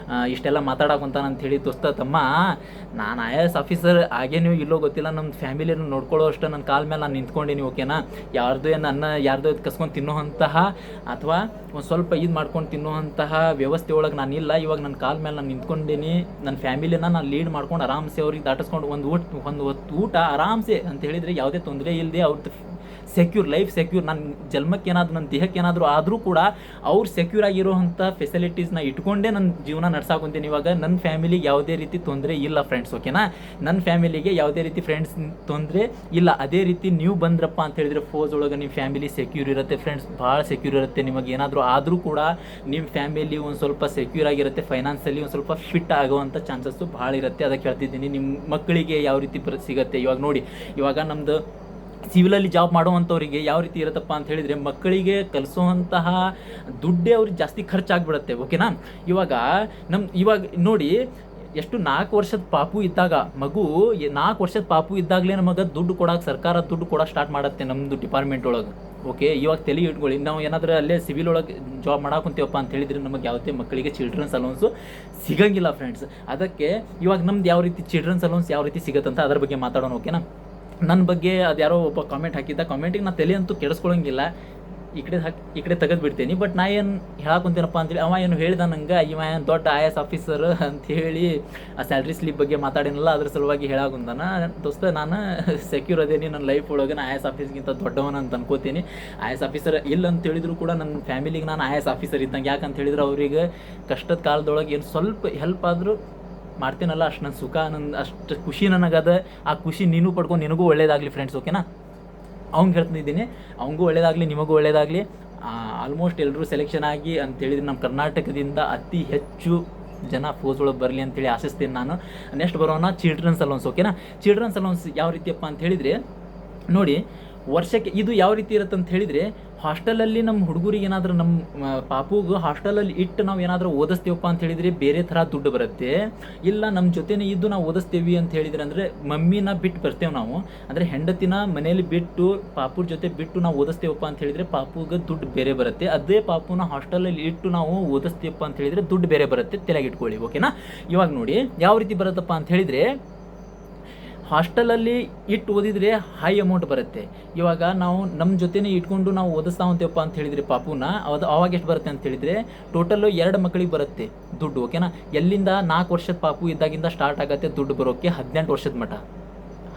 ಇಷ್ಟೆಲ್ಲ ಮಾತಾಡಕೊಂತಾನ ಅಂಥೇಳಿ. ದೋಸ್ತ ತಮ್ಮ, ನಾನು IAS ಆಫೀಸರ್ ಆಗೇನೋ ಇಲ್ಲೋ ಗೊತ್ತಿಲ್ಲ, ನಮ್ಮ ಫ್ಯಾಮಿಲಿಯನ್ನು ನೋಡ್ಕೊಳ್ಳೋ ಅಷ್ಟು ನನ್ನ ಕಾಲ ಮೇಲೆ ನಾನು ನಿಂತ್ಕೊಂಡೀನಿ. ಓಕೆನಾ, ಯಾರ್ದೋ ಕಸ್ಕೊಂಡು ತಿನ್ನೋವಂತಹ ಅಥವಾ ಒಂದು ಸ್ವಲ್ಪ ಇದು ಮಾಡ್ಕೊಂಡು ತಿನ್ನುವಂತಹ ವ್ಯವಸ್ಥೆ ಒಳಗೆ ನಾನಿಲ್ಲ. ಇವಾಗ ನನ್ನ ಕಾಲ ಮೇಲೆ ನಾನು ನಿಂತ್ಕೊಂಡೀನಿ, ನನ್ನ ಫ್ಯಾಮಿಲಿನ ನಾನು ಲೀಡ್ ಮಾಡ್ಕೊಂಡು ಆರಾಮ್ಸೆ ಅವ್ರಿಗೆ ದಾಟಿಸ್ಕೊಂಡು ಒಂದು ಊಟ ಆರಾಮ್ಸೆ ಅಂತ ಹೇಳಿದರೆ ಯಾವುದೇ ತೊಂದರೆ ಇಲ್ಲದೆ ಅವ್ರದ್ದು ಸೆಕ್ಯೂರ್ ಲೈಫ್ ಸೆಕ್ಯೂರ್, ನನ್ನ ಜನ್ಮಕ್ಕೆ ಏನಾದರೂ ನನ್ನ ದೇಹಕ್ಕೆ ಏನಾದರೂ ಆದರೂ ಕೂಡ ಅವ್ರು ಸೆಕ್ಯೂರ್ ಆಗಿರೋವಂಥ ಫೆಸಿಲಿಟೀಸ್ನ ಇಟ್ಕೊಂಡೇ ನನ್ನ ಜೀವನ ನಡ್ಸಾಕೊಂತೀನಿ. ಇವಾಗ ನನ್ನ ಫ್ಯಾಮಿಲಿಗೆ ಯಾವುದೇ ರೀತಿ ತೊಂದರೆ ಇಲ್ಲ ಫ್ರೆಂಡ್ಸ್. ಓಕೆನಾ, ನನ್ನ ಫ್ಯಾಮಿಲಿಗೆ ಯಾವುದೇ ರೀತಿ ಫ್ರೆಂಡ್ಸ್ ತೊಂದರೆ ಇಲ್ಲ. ಅದೇ ರೀತಿ ನೀವು ಬಂದ್ರಪ್ಪ ಅಂತ ಹೇಳಿದರೆ ಫೋಸ್ ಒಳಗೆ ನಿಮ್ಮ ಫ್ಯಾಮಿಲಿ ಸೆಕ್ಯೂರ್ ಇರುತ್ತೆ ಫ್ರೆಂಡ್ಸ್, ಭಾಳ ಸೆಕ್ಯೂರ್ ಇರುತ್ತೆ. ನಿಮಗೆ ಏನಾದರೂ ಆದರೂ ಕೂಡ ನಿಮ್ಮ ಫ್ಯಾಮಿಲಿ ಒಂದು ಸ್ವಲ್ಪ ಸೆಕ್ಯೂರ್ ಆಗಿರುತ್ತೆ, ಫೈನಾನ್ಸಲ್ಲಿ ಒಂದು ಸ್ವಲ್ಪ ಫಿಟ್ ಆಗುವಂಥ ಚಾನ್ಸಸ್ಸು ಭಾಳ ಇರುತ್ತೆ. ಅದಕ್ಕೆ ಹೇಳ್ತಿದ್ದೀನಿ, ನಿಮ್ಮ ಮಕ್ಕಳಿಗೆ ಯಾವ ರೀತಿ ಸಿಗುತ್ತೆ. ಇವಾಗ ನೋಡಿ, ಇವಾಗ ನಮ್ಮದು ಸಿವಿಲಲ್ಲಿ ಜಾಬ್ ಮಾಡುವಂಥವ್ರಿಗೆ ಯಾವ ರೀತಿ ಇರುತ್ತಪ್ಪ ಅಂತ ಹೇಳಿದರೆ, ಮಕ್ಕಳಿಗೆ ಕಲಿಸೋವಂತಹ ದುಡ್ಡೇ ಅವ್ರಿಗೆ ಜಾಸ್ತಿ ಖರ್ಚಾಗ್ಬಿಡುತ್ತೆ. ಓಕೆನಾ, ಇವಾಗ ನೋಡಿ ಎಷ್ಟು 4 ವರ್ಷದ ಪಾಪು ಇದ್ದಾಗ, ಮಗು 4 ವರ್ಷದ ಪಾಪು ಇದ್ದಾಗಲೇ ನಮಗೆ ದುಡ್ಡು ಕೊಡೋಕೆ ಸರ್ಕಾರ ದುಡ್ಡು ಕೊಡೋಕೆ ಸ್ಟಾರ್ಟ್ ಮಾಡುತ್ತೆ ನಮ್ಮದು ಡಿಪಾರ್ಟ್ಮೆಂಟ್ ಒಳಗೆ. ಓಕೆ, ಇವಾಗ ತಲೆ ಇಟ್ಕೊಳ್ಳಿ, ನಾವು ಏನಾದರೂ ಅಲ್ಲೇ ಸಿವಿಲ್ ಒಳಗೆ ಜಾಬ್ ಮಾಡಾಕೊಂತೀವಪ್ಪ ಅಂತ ಹೇಳಿದರೆ ನಮಗೆ ಯಾವುದೇ ಮಕ್ಕಳಿಗೆ ಚಿಲ್ಡ್ರನ್ಸ್ ಅಲೌನ್ಸು ಸಿಗಂಗಿಲ್ಲ ಫ್ರೆಂಡ್ಸ್. ಅದಕ್ಕೆ ಇವಾಗ ನಮ್ದು ಯಾವ ರೀತಿ ಚಿಲ್ಡ್ರನ್ಸ್ ಅಲೌನ್ಸ್ ಯಾವ ರೀತಿ ಸಿಗುತ್ತಂತ ಅದ್ರ ಬಗ್ಗೆ ಮಾತಾಡೋಣ. ಓಕೆನಾ, ನನ್ನ ಬಗ್ಗೆ ಅದು ಯಾರೋ ಒಬ್ಬ ಕಾಮೆಂಟ್ ಹಾಕಿದ್ದ, ಕಾಮೆಂಟಿಗೆ ನಾನು ತಲೆ ಅಂತೂ ಕೆಡಿಸ್ಕೊಳಂಗಿಲ್ಲ, ಈ ಕಡೆ ತೆಗೆದು ಬಿಡ್ತೀನಿ. ಬಟ್ ನಾ ಏನು ಹೇಳಾಕೊಂತೀನಪ್ಪ ಅಂತೇಳಿ, ಅವ ಏನು ಹೇಳ್ದ ನಂಗೆ, ಇವ ಏನು ದೊಡ್ಡ IAS ಆಫೀಸರ್ ಅಂಥೇಳಿ ಆ ಸ್ಯಾಲ್ರಿ ಸ್ಲಿಪ್ ಬಗ್ಗೆ ಮಾತಾಡಿನಲ್ಲ, ಅದ್ರ ಸಲುವಾಗಿ ಹೇಳಾಕೊಂತಾನ. ದೋಸ್ತ, ನಾನು ಸೆಕ್ಯೂರ್ ಅದೇನಿ ನನ್ನ ಲೈಫ್ ಒಳಗೆ, ನಾನು IAS ಆಫೀಸ್ಗಿಂತ ದೊಡ್ಡವನ ಅಂತ ಅನ್ಕೋತೀನಿ. IAS ಆಫೀಸರ್ ಇಲ್ಲ ಅಂತ ಹೇಳಿದ್ರು ಕೂಡ ನನ್ನ ಫ್ಯಾಮಿಲಿಗೆ ನಾನು IAS ಆಫೀಸರ್ ಇದ್ದಂಗೆ. ಯಾಕಂತ ಹೇಳಿದ್ರೆ ಅವ್ರಿಗೆ ಕಷ್ಟದ ಕಾಲದೊಳಗೆ ಏನು ಸ್ವಲ್ಪ ಹೆಲ್ಪ್ ಆದರೂ ಮಾಡ್ತೀನಲ್ಲ, ಅಷ್ಟು ನನ್ನ ಸುಖ, ಅಷ್ಟು ಖುಷಿ ನನಗದ. ಆ ಖುಷಿ ನೀನು ಪಡ್ಕೊಂಡು ನಿನಗೂ ಒಳ್ಳೇದಾಗಲಿ ಫ್ರೆಂಡ್ಸ್. ಓಕೆನಾ, ಅವ್ನಿಗೆ ಹೇಳ್ತಿದ್ದೀನಿ, ಅವನಿಗೂ ಒಳ್ಳೇದಾಗಲಿ, ನಿಮಗೂ ಒಳ್ಳೇದಾಗಲಿ. ಆಲ್ಮೋಸ್ಟ್ ಎಲ್ಲರೂ ಸೆಲೆಕ್ಷನ್ ಆಗಿ ಅಂತೇಳಿದ್ರೆ ನಮ್ಮ ಕರ್ನಾಟಕದಿಂದ ಅತಿ ಹೆಚ್ಚು ಜನ ಫೋಸ್ ಒಳಗೆ ಬರಲಿ ಅಂತೇಳಿ ಆಶಿಸ್ತೀನಿ ನಾನು. ನೆಕ್ಸ್ಟ್ ಬರೋಣ ಚಿಲ್ಡ್ರನ್ಸ್ ಅಲೌನ್ಸ್. ಓಕೆನಾ, ಚಿಲ್ಡ್ರನ್ಸ್ ಅಲೌನ್ಸ್ ಯಾವ ರೀತಿಯಪ್ಪ ಅಂತ ಹೇಳಿದರೆ, ನೋಡಿ ವರ್ಷಕ್ಕೆ ಇದು ಯಾವ ರೀತಿ ಇರುತ್ತೆ ಅಂತ ಹೇಳಿದರೆ, ಹಾಸ್ಟೆಲಲ್ಲಿ ನಮ್ಮ ಹುಡುಗರಿಗೆ ಏನಾದರೂ ನಮ್ಮ ಪಾಪುಗೂ ಹಾಸ್ಟೆಲಲ್ಲಿ ಇಟ್ಟು ನಾವು ಏನಾದರೂ ಓದಿಸ್ತೀವಪ್ಪ ಅಂತ ಹೇಳಿದರೆ ಬೇರೆ ಥರ ದುಡ್ಡು ಬರುತ್ತೆ. ಇಲ್ಲ ನಮ್ಮ ಜೊತೆನೇ ಇದ್ದು ನಾವು ಓದಿಸ್ತೀವಿ ಅಂತ ಹೇಳಿದರೆ, ಅಂದರೆ ಮಮ್ಮಿನ ಬಿಟ್ಟು ಬರ್ತೇವೆ ನಾವು, ಅಂದರೆ ಹೆಂಡತಿನ ಮನೇಲಿ ಬಿಟ್ಟು ಪಾಪುರ ಜೊತೆ ಬಿಟ್ಟು ನಾವು ಓದಿಸ್ತೀವಪ್ಪ ಅಂತ ಹೇಳಿದರೆ ಪಾಪುಗೆ ದುಡ್ಡು ಬೇರೆ ಬರುತ್ತೆ. ಅದೇ ಪಾಪುನ ಹಾಸ್ಟೆಲಲ್ಲಿ ಇಟ್ಟು ನಾವು ಓದಿಸ್ತೀವಪ್ಪ ಅಂತ ಹೇಳಿದರೆ ದುಡ್ಡು ಬೇರೆ ಬರುತ್ತೆ, ತಲೆಗೆ ಇಟ್ಕೊಳ್ಳಿ. ಓಕೆನಾ, ಇವಾಗ ನೋಡಿ ಯಾವ ರೀತಿ ಬರುತ್ತಪ್ಪ ಅಂತ ಹೇಳಿದರೆ, ಹಾಸ್ಟೆಲಲ್ಲಿ ಇಟ್ಟು ಓದಿದರೆ ಹೈ ಅಮೌಂಟ್ ಬರುತ್ತೆ. ಇವಾಗ ನಾವು ನಮ್ಮ ಜೊತೆನೇ ಇಟ್ಕೊಂಡು ನಾವು ಓದಿಸ್ತಾ ಹೊಂತೀವಪ್ಪ ಅಂತ ಹೇಳಿದರೆ ಪಾಪುನ, ಅವಾಗ ಎಷ್ಟು ಬರುತ್ತೆ ಅಂತ ಹೇಳಿದರೆ, ಟೋಟಲ್ಲು 2 ಮಕ್ಕಳಿಗೆ ಬರುತ್ತೆ ದುಡ್ಡು. ಓಕೆನಾ, ಎಲ್ಲಿಂದ 4 ವರ್ಷದ ಪಾಪು ಇದ್ದಾಗಿಂದ ಸ್ಟಾರ್ಟ್ ಆಗುತ್ತೆ ದುಡ್ಡು ಬರೋಕ್ಕೆ 18 ವರ್ಷದ ಮಟ್ಟ.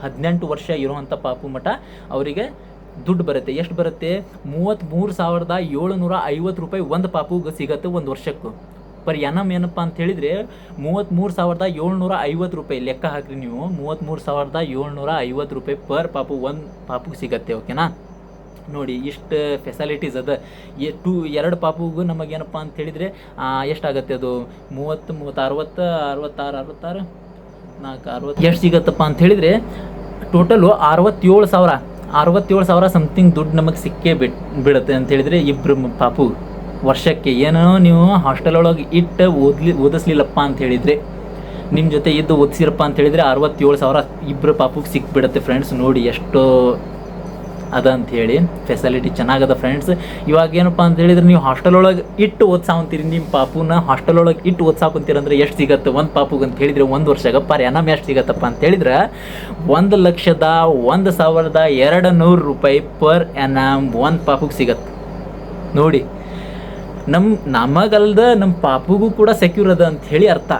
18 ವರ್ಷ ಇರುವಂಥ ಪಾಪು ಮಟ್ಟ ಅವರಿಗೆ ದುಡ್ಡು ಬರುತ್ತೆ. ಎಷ್ಟು ಬರುತ್ತೆ? 33,750 ರೂಪಾಯಿ ಒಂದು ಪಾಪುಗೆ ಸಿಗುತ್ತೆ ಒಂದು ವರ್ಷಕ್ಕೂ. ಪರ್ ಎನಮ್ ಏನಪ್ಪ ಅಂತ ಹೇಳಿದರೆ 33,750 ರೂಪಾಯಿ ಲೆಕ್ಕ ಹಾಕ್ರಿ ನೀವು. 33,750 ರೂಪಾಯಿ ಪರ್ ಪಾಪು, ಒಂದು ಪಾಪುಗೆ ಸಿಗತ್ತೆ. ಓಕೆನಾ, ನೋಡಿ ಇಷ್ಟು ಫೆಸಿಲಿಟೀಸ್ ಅದ. ಎರಡು ಪಾಪುಗೂ ನಮಗೇನಪ್ಪ ಅಂತ ಹೇಳಿದರೆ ಎಷ್ಟಾಗತ್ತೆ ಅದು 30 60 66 4 ಎಷ್ಟು ಸಿಗತ್ತಪ್ಪ ಅಂತ ಹೇಳಿದರೆ ಟೋಟಲು 67,000 ಸಮಥಿಂಗ್ ದುಡ್ಡು ನಮಗೆ ಸಿಕ್ಕೇ ಬಿಡುತ್ತೆ ಅಂತ ಹೇಳಿದರೆ ಇಬ್ಬರು ಪಾಪು ವರ್ಷಕ್ಕೆ. ಏನೋ ನೀವು ಹಾಸ್ಟೆಲ್ ಒಳಗೆ ಓದಿಸ್ಲಿಲ್ಲಪ್ಪ ಅಂತ ಹೇಳಿದರೆ, ನಿಮ್ಮ ಜೊತೆ ಇದ್ದು ಓದಿಸಿರಪ್ಪ ಅಂತ ಹೇಳಿದರೆ 67,000 ಇಬ್ಬರು ಪಾಪುಗೆ ಸಿಕ್ಬಿಡುತ್ತೆ ಫ್ರೆಂಡ್ಸ್. ನೋಡಿ ಎಷ್ಟು ಅದ ಅಂಥೇಳಿ ಫೆಸಿಲಿಟಿ ಚೆನ್ನಾಗದ ಫ್ರೆಂಡ್ಸ್. ಇವಾಗ ಏನಪ್ಪ ಅಂತ ಹೇಳಿದ್ರೆ ನೀವು ಹಾಸ್ಟೆಲ್ ಒಳಗೆ ಓದ್ಸಾವಂತೀರಿ, ನಿಮ್ಮ ಪಾಪುನ ಹಾಸ್ಟೆಲ್ ಒಳಗೆ ಓದ್ಸಾಕೊಂತೀರಂದ್ರೆ ಎಷ್ಟು ಸಿಗತ್ತೆ ಒಂದು ಪಾಪುಗೆ ಅಂತ ಹೇಳಿದರೆ ಒಂದು ವರ್ಷಕ್ಕೆ ಪರ್ ಎನಮ್ ಎಷ್ಟು ಸಿಗತ್ತಪ್ಪ ಅಂತ ಹೇಳಿದ್ರೆ 1,01,200 ರೂಪಾಯಿ ಪರ್ ಎನಮ್ ಒಂದು ಪಾಪುಗೆ ಸಿಗತ್ತೆ. ನೋಡಿ ನಮಗಲ್ದ ನಮ್ಮ ಪಾಪುಗೂ ಕೂಡ ಸೆಕ್ಯೂರ್ ಅದ ಅಂತ ಹೇಳಿ ಅರ್ಥ.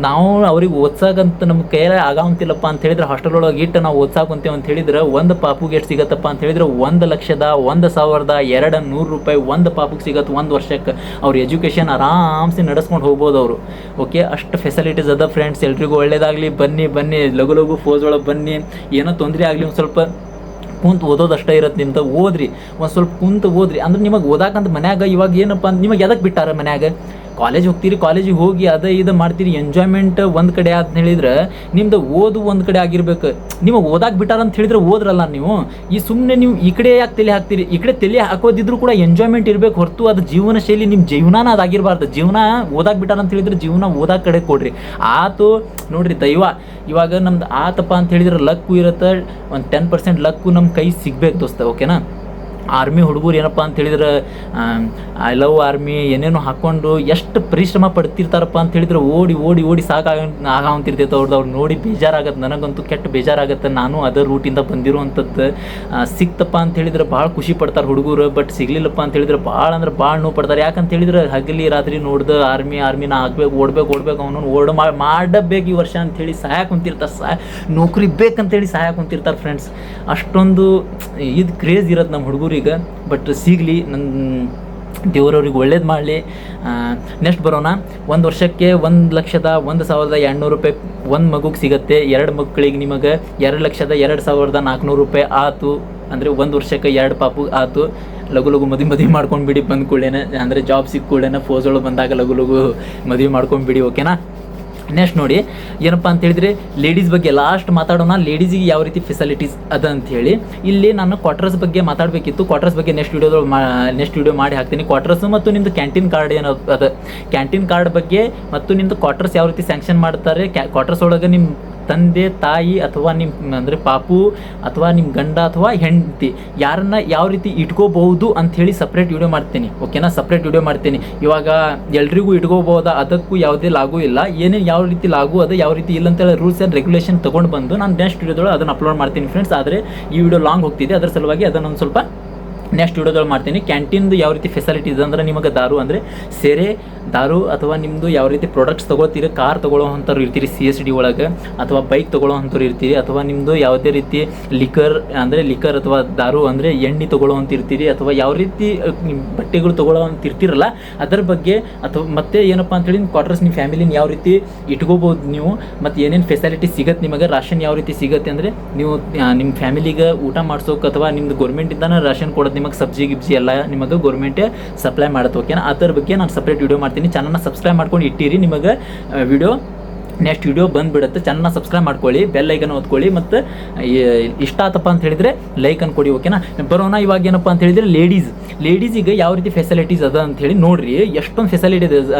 ನಾವು ಅವ್ರಿಗೆ ಓದ್ಸಾಕಂತ ನಮ್ಮ ಕೈಯಲ್ಲಿ ಆಗಂತಿಲ್ಲಪ್ಪ ಅಂತ ಹೇಳಿದ್ರೆ ಹಾಸ್ಟೆಲ್ ಒಳಗೆ ನಾವು ಓದ್ಸಾಕೊಂತೇವೆ ಅಂತ ಹೇಳಿದ್ರೆ ಒಂದು ಪಾಪುಗೆ ಎಷ್ಟು ಸಿಗತ್ತಪ್ಪ ಅಂತ ಹೇಳಿದ್ರೆ 1,01,200 ರೂಪಾಯಿ ಒಂದು ಪಾಪುಗೆ ಸಿಗತ್ತೆ ಒಂದು ವರ್ಷಕ್ಕೆ. ಅವ್ರ ಎಜುಕೇಷನ್ ಆರಾಮ್ಸೆ ನಡೆಸ್ಕೊಂಡು ಹೋಗ್ಬೋದು ಅವರು. ಓಕೆ, ಅಷ್ಟು ಫೆಸಿಲಿಟೀಸ್ ಅದ ಫ್ರೆಂಡ್ಸ್. ಎಲ್ರಿಗೂ ಒಳ್ಳೇದಾಗಲಿ. ಬನ್ನಿ ಲಘು ಫೋಸ್ ಒಳಗೆ ಬನ್ನಿ. ಏನೋ ತೊಂದರೆ ಆಗಲಿ, ಒಂದು ಸ್ವಲ್ಪ ಕುಂತು ಓದೋದಷ್ಟೇ ಇರುತ್ತೆ ನಿಮ್ದು. ಓದ್ರಿ, ಒಂದು ಸ್ವಲ್ಪ ಕುಂತು ಓದ್ರಿ. ಅಂದ್ರೆ ನಿಮಗೆ ಓದಾಕಂತ ಮನ್ಯಾಗ ಇವಾಗ ಏನಪ್ಪ ನಿಮಗೆ ಎದಕ್ಕೆ ಬಿಟ್ಟಾರ ಮನ್ಯಾಗ? ಕಾಲೇಜ್ ಹೋಗ್ತೀರಿ, ಕಾಲೇಜಿಗೆ ಹೋಗಿ ಇದು ಮಾಡ್ತೀರಿ, ಎಂಜಾಯ್ಮೆಂಟ್ ಒಂದು ಕಡೆ ಅಂತ ಹೇಳಿದ್ರೆ ನಿಮ್ದು ಓದು ಒಂದು ಕಡೆ ಆಗಿರ್ಬೇಕು. ನಿಮಗೆ ಓದಾಕ್ ಬಿಟ್ಟಾರ ಅಂತ ಹೇಳಿದ್ರೆ ಓದ್ರಲ್ಲ ನೀವು. ಈ ಸುಮ್ಮನೆ ನೀವು ಈ ಕಡೆ ಯಾಕೆ ತಲೆ ಹಾಕ್ತೀರಿ? ಈ ಕಡೆ ತಲೆ ಹಾಕೋದಿದ್ರು ಕೂಡ ಎಂಜಾಯ್ಮೆಂಟ್ ಇರಬೇಕು ಹೊರತು ಅದು ಜೀವನ ಶೈಲಿ ನಿಮ್ಮ ಜೀವನನ ಅದಾಗಿರಬಾರ್ದು. ಜೀವನ ಓದಾಕ್ ಬಿಟ್ಟಾರ ಅಂತ ಹೇಳಿದ್ರೆ ಜೀವನ ಓದಾಕ ಕಡೆ ಕೊಡ್ರಿ. ಆತು ನೋಡ್ರಿ, ದೈವ ಇವಾಗ ನಮ್ದು ಆತಪ್ಪ ಅಂತ ಹೇಳಿದ್ರೆ ಲಕ್ಕು ಇರುತ್ತೆ. ಒಂದು 10% ಲಕ್ಕು ನಮ್ಮ ಕೈ ಸಿಗ್ಬೇಕು ದೋಸ್ತ. ಓಕೆನಾ, ಆರ್ಮಿ ಹುಡುಗರು ಏನಪ್ಪ ಅಂತ ಹೇಳಿದ್ರೆ ಐ ಲವ್ ಆರ್ಮಿ ಏನೇನೋ ಹಾಕ್ಕೊಂಡು ಎಷ್ಟು ಪರಿಶ್ರಮ ಪಡ್ತಿರ್ತಾರಪ್ಪ ಅಂತ ಹೇಳಿದ್ರೆ ಓಡಿ ಸಾಕಾಗಂತಿರ್ತೈತೆ ಅವ್ರು ನೋಡಿ ಬೇಜಾರಾಗತ್ತೆ. ನನಗಂತೂ ಕೆಟ್ಟ ಬೇಜಾರಾಗತ್ತೆ. ನಾನು ಅದರ ರೂಟಿಂದ ಬಂದಿರುವಂಥದ್ದು ಸಿಕ್ತಪ್ಪ ಅಂತ ಹೇಳಿದ್ರೆ ಭಾಳ ಖುಷಿ ಪಡ್ತಾರೆ ಹುಡುಗರು. ಬಟ್ ಸಿಗ್ಲಿಲ್ಲಪ್ಪ ಅಂತ ಹೇಳಿದ್ರೆ ಭಾಳ ನೋವು ಪಡ್ತಾರೆ. ಯಾಕಂತ ಹೇಳಿದ್ರೆ ಹಗಲಿ ರಾತ್ರಿ ನೋಡ್ದು ಆರ್ಮಿನ ಆಗ್ಬೇಕು, ಓಡ್ಬೇಕು ಅವನು ಮಾಡಬೇಕು ಈ ವರ್ಷ ಅಂಥೇಳಿ ಸಹಾಯ ಕುಂತಿರ್ತಾರೆ. ನೌಕರಿ ಬೇಕಂತೇಳಿ ಸಹಾಯ ಕುಂತಿರ್ತಾರೆ ಫ್ರೆಂಡ್ಸ್. ಅಷ್ಟೊಂದು ಇದು ಕ್ರೇಜ್ ಇರುತ್ತೆ ನಮ್ಮ ಹುಡುಗರಿಗೆ. ಬಟ್ ಸಿಗಲಿ, ನನ್ನ ದೇವರವ್ರಿಗೆ ಒಳ್ಳೇದು ಮಾಡಲಿ. ನೆಕ್ಸ್ಟ್ ಬರೋಣ. ಒಂದು ವರ್ಷಕ್ಕೆ 1,01,200 ರೂಪಾಯಿ ಒಂದು ಮಗುಗೆ ಸಿಗುತ್ತೆ. 2 ಮಕ್ಕಳಿಗೆ ನಿಮಗೆ 2,02,400 ರೂಪಾಯಿ ಆತು. ಅಂದರೆ ಒಂದು ವರ್ಷಕ್ಕೆ 2 ಪಾಪು ಆತು. ಲಘು ಮದುವೆ ಮಾಡ್ಕೊಂಡ್ಬಿಡಿ ಬಂದ ಕೂಡಲೇನೆ. ಅಂದರೆ ಜಾಬ್ ಸಿಕ್ಕ ಕೂಡಲೇನೆ ಫೋಸ್ ಒಳಗೆ ಬಂದಾಗ ಲಘು ಮದುವೆ ಮಾಡ್ಕೊಂಡ್ಬಿಡಿ. ಓಕೆನಾ, ನೆಕ್ಸ್ಟ್ ನೋಡಿ ಏನಪ್ಪ ಅಂತ ಹೇಳಿದರೆ ಲೇಡೀಸ್ ಬಗ್ಗೆ ಲಾಸ್ಟ್ ಮಾತಾಡೋಣ. ಲೇಡೀಸಿಗೆ ಯಾವ ರೀತಿ ಫೆಸಿಲಿಟೀಸ್ ಅದ ಅಂಥೇಳಿ. ಇಲ್ಲಿ ನಾನು ಕ್ವಾರ್ಟರ್ಸ್ ಬಗ್ಗೆ ಮಾತಾಡಬೇಕಿತ್ತು. ಕ್ವಾರ್ಟರ್ಸ್ ಬಗ್ಗೆ ನೆಕ್ಸ್ಟ್ ವಿಡಿಯೋ ಮಾಡಿ ಹಾಕ್ತೀನಿ. ಕ್ವಾರ್ಟರ್ಸ್ ಮತ್ತು ನಿಮ್ಮದು ಕ್ಯಾಂಟೀನ್ ಕಾರ್ಡ್ ಏನೋ ಅದ, ಕ್ಯಾಂಟೀನ್ ಕಾರ್ಡ್ ಬಗ್ಗೆ ಮತ್ತು ನಿಮ್ಮದು ಕ್ವಾರ್ಟರ್ಸ್ ಯಾವ ರೀತಿ ಸ್ಯಾಂಕ್ಷನ್ ಮಾಡ್ತಾರೆ, ಕ್ವಾರ್ಟರ್ಸ್ ಒಳಗೆ ನಿಮ್ಮ ತಂದೆ ತಾಯಿ ಅಥವಾ ನಿಮ್ಮ ಅಂದರೆ ಪಾಪು ಅಥವಾ ನಿಮ್ಮ ಗಂಡ ಅಥವಾ ಹೆಂಡತಿ ಯಾರನ್ನ ಯಾವ ರೀತಿ ಇಟ್ಕೋಬಹುದು ಅಂಥೇಳಿ ಸಪ್ರೇಟ್ ವಿಡಿಯೋ ಮಾಡ್ತೀನಿ. ಓಕೆನಾ, ಸಪ್ರೇಟ್ ವಿಡಿಯೋ ಮಾಡ್ತೀನಿ. ಇವಾಗ ಎಲ್ರಿಗೂ ಇಟ್ಕೋಬೋದಾ, ಅದಕ್ಕೂ ಯಾವುದೇ ಲಾಗೂ ಇಲ್ಲ. ಏನೇನು ಯಾವ ರೀತಿ ಲಾಗೂ ಅದು ಯಾವ ರೀತಿ ಇಲ್ಲ ಅಂತೇಳಿ ರೂಲ್ಸ್ ಆ್ಯಂಡ್ ರೆಗ್ಯುಲೇಷನ್ ತೊಗೊಂಡು ಬಂದು ನಾನು ನೆಕ್ಸ್ಟ್ ವಿಡಿಯೋದೊಳಗೆ ಅದನ್ನು ಅಪ್ಲೋಡ್ ಮಾಡ್ತೀನಿ ಫ್ರೆಂಡ್ಸ್. ಆದರೆ ಈ ವಿಡಿಯೋ ಲಾಂಗ್ ಹೋಗ್ತಿದೆ, ಅದರ ಸಲುವಾಗಿ ಅದನ್ನೊಂದು ಸ್ವಲ್ಪ ನೆಕ್ಸ್ಟ್ ವಿಡಿಯೋದಲ್ಲಿ ಮಾಡ್ತೀನಿ. ಕ್ಯಾಂಟೀನ್ದು ಯಾವ ರೀತಿ ಫೆಸಿಲಿಟೀಸ್ ಅಂದರೆ ನಿಮಗೆ ದಾರು ಅಂದರೆ ಸೇರೆ ದಾರು ಅಥವಾ ನಿಮ್ಮದು ಯಾವ ರೀತಿ ಪ್ರಾಡಕ್ಟ್ಸ್ ತೊಗೊಳ್ತೀರಿ, ಕಾರ್ ತೊಗೊಳ್ಳೋ ಅಂಥವ್ರು ಇರ್ತೀರಿ CSD ಒಳಗೆ, ಅಥವಾ ಬೈಕ್ ತೊಗೊಳ್ಳೋ ಅಂಥವ್ರು ಇರ್ತೀರಿ, ಅಥವಾ ನಿಮ್ಮದು ಯಾವುದೇ ರೀತಿ ಲಿಕರ್ ಅಥವಾ ದಾರು ಅಂದರೆ ಎಣ್ಣೆ ತೊಗೊಳ್ಳೋ ಅಂತ ಇರ್ತೀರಿ, ಅಥವಾ ಯಾವ ರೀತಿ ಬಟ್ಟೆಗಳು ತೊಗೊಳ್ಳೋ ಅಂತ ಇರ್ತೀರಲ್ಲ ಅದರ ಬಗ್ಗೆ. ಅಥವಾ ಮತ್ತೆ ಏನಪ್ಪ ಅಂತೇಳಿ ಕ್ವಾರ್ಟರ್ಸ್ ನಿಮ್ಮ ಫ್ಯಾಮಿಲಿನ ಯಾವ ರೀತಿ ಇಟ್ಕೋಬೋದು ನೀವು, ಮತ್ತು ಏನೇನು ಫೆಸಿಲಿಟಿ ಸಿಗುತ್ತೆ ನಿಮಗೆ, ರಾಷನ್ ಯಾವ ರೀತಿ ಸಿಗುತ್ತೆ ಅಂದರೆ ನೀವು ನಿಮ್ಮ ಫ್ಯಾಮಿಲಿಗೆ ಊಟ ಮಾಡಿಸೋಕೆ ಅಥವಾ ನಿಮ್ಮದು ಗೌರ್ಮೆಂಟಿಂದನೇ ರಾಷನ್ ಕೊಡೋದು, ನಿಮಗೆ ಸಬ್ಜಿ ಎಲ್ಲ ನಿಮಗೆ ಗೌರ್ಮೆಂಟೇ ಸಪ್ಲೈ ಮಾಡುತ್ತೆ. ಓಕೆನಾ, ಅದರ ಬಗ್ಗೆ ನಾನು ಸಪ್ರೇಟ್ ವಿಡಿಯೋ ಮಾಡ್ತೀನಿ. ಚಾನಲ್ನ ಸಬ್ಸ್ಕ್ರೈಬ್ ಮಾಡ್ಕೊಂಡು ಇಟ್ಟಿರಿ, ನಿಮಗೆ ವಿಡಿಯೋ ನೆಕ್ಸ್ಟ್ ವಿಡಿಯೋ ಬಂದುಬಿಡುತ್ತೆ. ಚಾನಲ್ನ ಸಬ್ಸ್ಕ್ರೈಬ್ ಮಾಡ್ಕೊಳ್ಳಿ, ಬೆಲ್ ಐಕನ್ ಒತ್ಕೊಳ್ಳಿ, ಮತ್ತು ಇಷ್ಟ ಆತಪ್ಪ ಅಂತ ಹೇಳಿದರೆ ಲೈಕನ್ನು ಕೊಡಿ. ಓಕೆನಾ, ಬರೋಣ. ಇವಾಗ ಏನಪ್ಪ ಅಂತ ಹೇಳಿದರೆ ಲೇಡೀಸಿಗೆ ಯಾವ ರೀತಿ ಫೆಸಿಲಿಟೀಸ್ ಅದ ಅಂಥೇಳಿ ನೋಡಿರಿ. ಎಷ್ಟೊಂದು ಫೆಸಿಲಿಟಿ